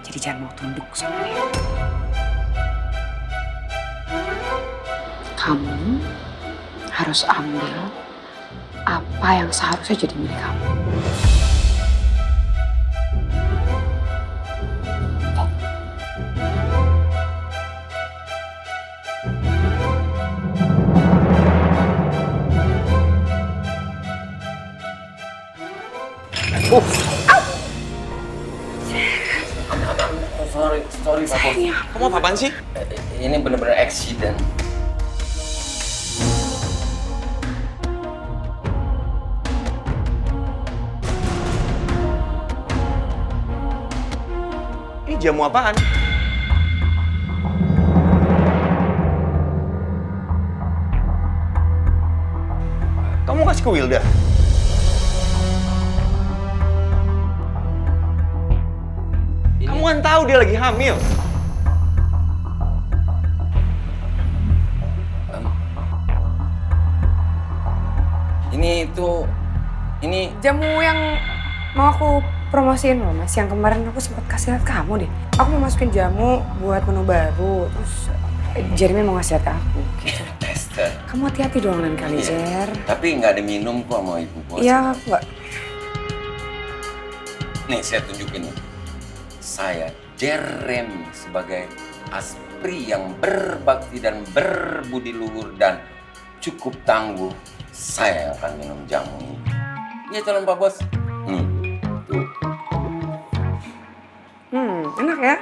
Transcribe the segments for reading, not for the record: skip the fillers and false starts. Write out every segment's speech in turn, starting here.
Jadi jangan mau tunduk sama dia. Kamu harus ambil apa yang seharusnya jadi milik kamu. Sorry Pak Bos. Kamu apaan sih? Ini bener-bener accident. Ini jamu apaan? Kamu kasih ke Wilda? Kamu kan tahu dia lagi hamil. Ini Jamu yang mau aku promosiin loh Mas, yang kemarin aku sempat kasih lihat kamu deh. Aku mau masukin jamu buat menu baru, terus Jeremy mau ngasih lihat ke aku gitu. tester. Kamu hati-hati dong lain kali, Jer. Tapi nggak ada minum kok sama Ibu Bos. Iya, Mbak. Nih saya tunjukin nih. Saya Jeremy sebagai aspri yang berbakti dan berbudi luhur dan cukup tangguh. Saya akan minum jamu ini. Iya calon Pak Bos. Tuh. Enak ya?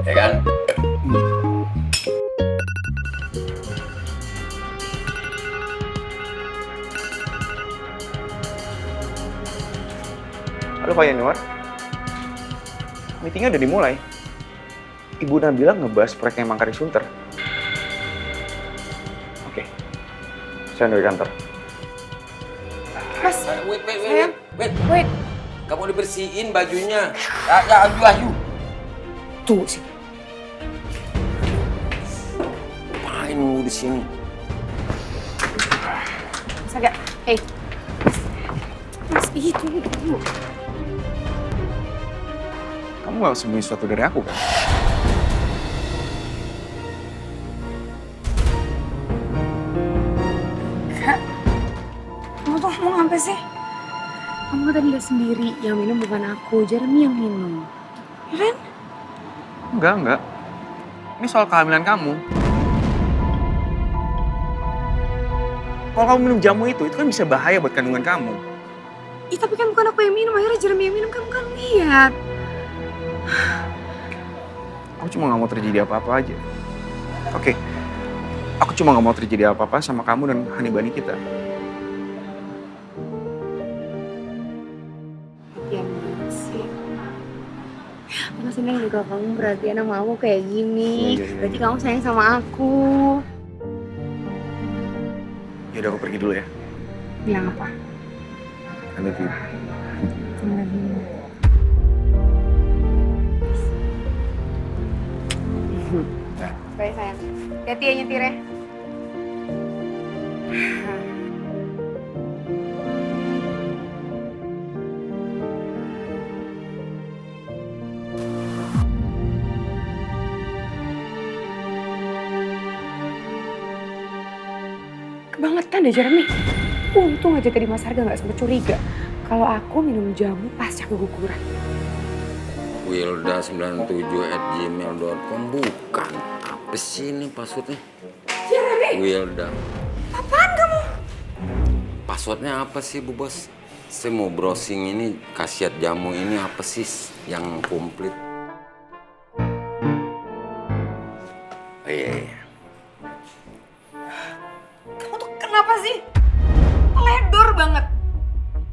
Ya kan? Halo Pak Yanuar. Meetingnya udah dimulai. Ibu Nabila ngebahas proyeknya Mangkari Sunter. Oke. Saya dari kantor. Mas, Wait. Kamu dibersihin bajunya. Ya, ayu. tunggu sih. Ngapain lu di sini? Mas agak, hey. Mas, tunggu. Kamu gak sembunyi sesuatu dari aku kan? Kak, kamu tuh ngomong apa sih? Kamu kan tadi lihat sendiri, yang minum bukan aku, Jeremy yang minum. Ya kan? Enggak. Ini soal kehamilan kamu. Kalau kamu minum jamu itu kan bisa bahaya buat kandungan kamu. Ih, tapi kan bukan aku yang minum, akhirnya Jeremy yang minum, kamu kan lihat. Aku cuma gak mau terjadi apa-apa aja. Oke. Aku cuma gak mau terjadi apa-apa sama kamu dan Hanibani kita. Perhatian banget sih. Aku seneng juga kamu perhatian sama aku kayak gini. Iya. Berarti kamu sayang sama aku. Yaudah aku pergi dulu ya. Bilang apa? I love you. Bye sayang. Hati-hati ya nyetir ya. Kebangetan deh Jeremy. Untung aja tadi Mas Harga gak sempet curiga kalau aku minum jamu pasca keguguran. Wilda97@gmail.com bukan. Apa sih ini passwordnya? Jeremy! Wilda. Apaan kamu? Passwordnya apa sih Bu Bos? Saya mau browsing ini, khasiat jamu ini apa sih yang komplit? Oh iya. Kamu tuh kenapa sih? Teledor banget.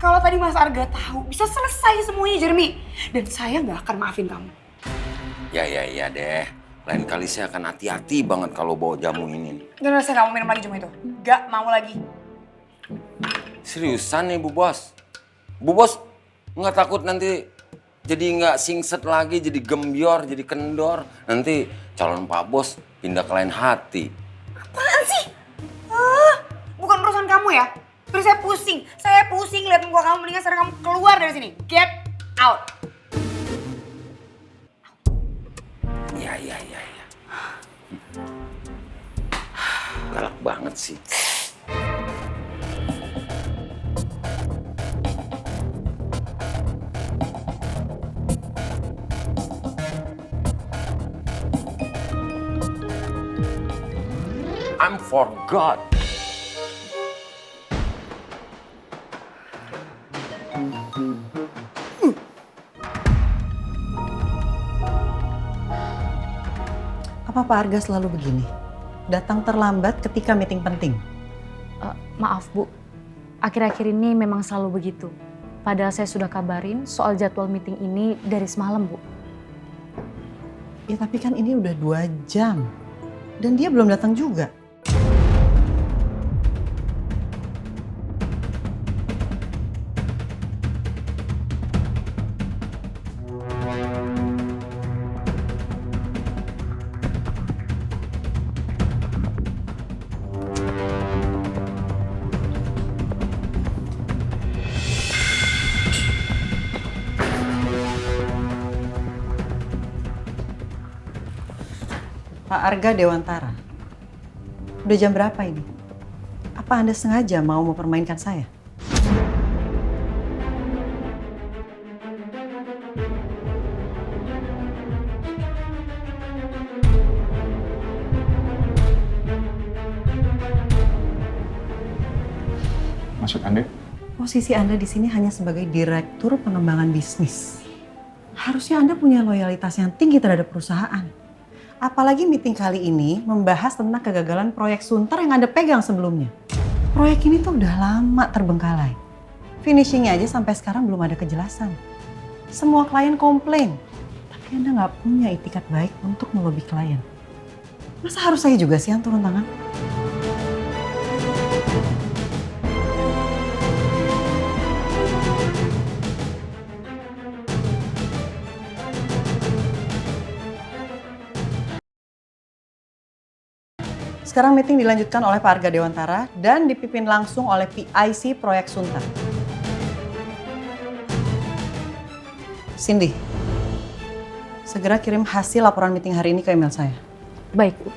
Kalau tadi Mas Arga tahu, bisa selesai semuanya Jeremy. Dan saya nggak akan maafin kamu. Ya deh. Lain kali saya akan hati-hati banget kalau bawa jamu ini. Dan saya nggak mau minum lagi jamu itu. Nggak mau lagi. Seriusan nih Bu Bos? Bu Bos nggak takut nanti jadi nggak singset lagi, jadi gembior, jadi kendor. Nanti calon Pak Bos pindah ke lain hati. Apaan sih? Bukan urusan kamu ya. Udah saya pusing lihat muka kamu, mendingan sekarang kamu keluar dari sini. Get out. Ya. Galak banget sih. I'm for God. Apa Pak Arga selalu begini? Datang terlambat ketika meeting penting. Maaf Bu, akhir-akhir ini memang selalu begitu. Padahal saya sudah kabarin soal jadwal meeting ini dari semalam Bu. Ya tapi kan ini udah 2 jam. Dan dia belum datang juga. Pak Arga Dewantara, udah jam berapa ini? Apa Anda sengaja mau mempermainkan saya? Maksud Anda? Posisi Anda di sini hanya sebagai direktur pengembangan bisnis. Harusnya Anda punya loyalitas yang tinggi terhadap perusahaan. Apalagi meeting kali ini membahas tentang kegagalan proyek Sunter yang Anda pegang sebelumnya. Proyek ini tuh udah lama terbengkalai. Finishingnya aja sampai sekarang belum ada kejelasan. Semua klien komplain, tapi Anda nggak punya itikat baik untuk melobi klien. Masa harus saya juga sih yang turun tangan? Sekarang meeting dilanjutkan oleh Pak Arga Dewantara dan dipimpin langsung oleh PIC Proyek Sunter. Cindy, segera kirim hasil laporan meeting hari ini ke email saya. Baik Bu.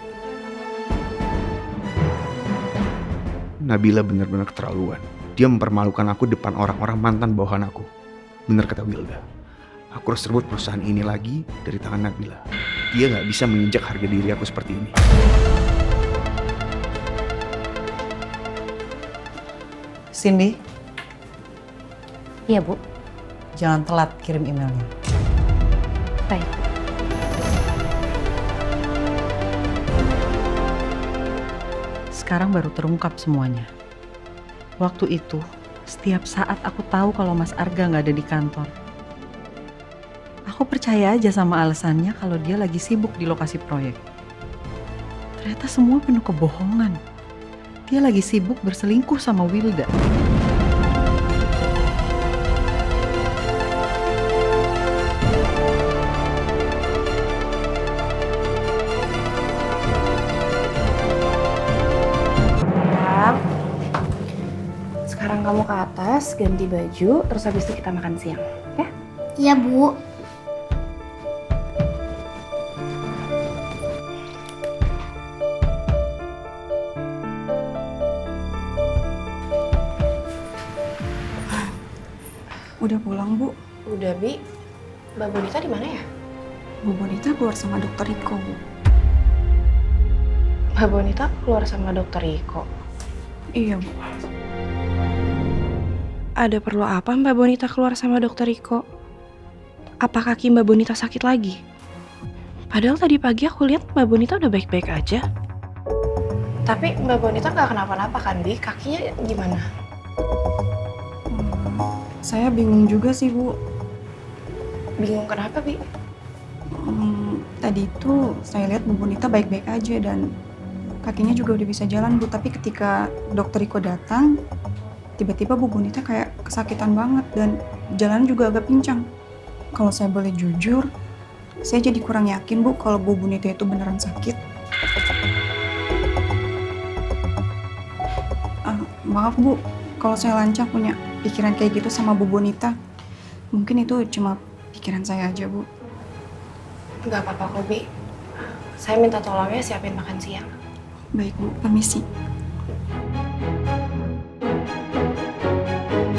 Nabila benar-benar keterlaluan. Dia mempermalukan aku depan orang-orang mantan bawahan aku. Benar kata Wilda. Aku harus rebut perusahaan ini lagi dari tangan Nabila. Dia nggak bisa menginjak harga diri aku seperti ini. Cindy, Iya Bu. jangan telat kirim emailnya. Baik. Sekarang baru terungkap semuanya. Waktu itu, setiap saat aku tahu kalau Mas Arga nggak ada di kantor. Aku percaya aja sama alasannya kalau dia lagi sibuk di lokasi proyek. Ternyata semua penuh kebohongan. Dia lagi sibuk berselingkuh sama Wilda. Sekarang kamu ke atas, ganti baju, terus habis itu kita makan siang, ya? Iya, Bu. Udah pulang, Bu. Udah, Bi. Mbak Bonita di mana ya? Bu Bonita keluar sama dokter Iko, Bu. Mbak Bonita keluar sama dokter Iko. Iya, Bu. Ada perlu apa Mbak Bonita keluar sama dokter Iko? Apa kaki Mbak Bonita sakit lagi? Padahal tadi pagi aku lihat Mbak Bonita udah baik-baik aja. Tapi Mbak Bonita nggak kenapa-napa kan, Bi? Kakinya gimana? Saya bingung juga sih, Bu. Bingung kenapa, Bi? Tadi itu saya lihat Bu Bonita baik-baik aja dan kakinya juga udah bisa jalan, Bu. Tapi ketika dokter Iko datang, tiba-tiba Bu Bonita kayak kesakitan banget dan jalan juga agak pincang. Kalau saya boleh jujur, saya jadi kurang yakin, Bu, kalau Bu Bonita itu beneran sakit. Maaf, Bu. kalau saya lancang punya pikiran kayak gitu sama Bu Bonita. Mungkin itu cuma pikiran saya aja, Bu. Nggak apa-apa kok, Bi. Saya minta tolongnya siapin makan siang. Baik, Bu. Permisi.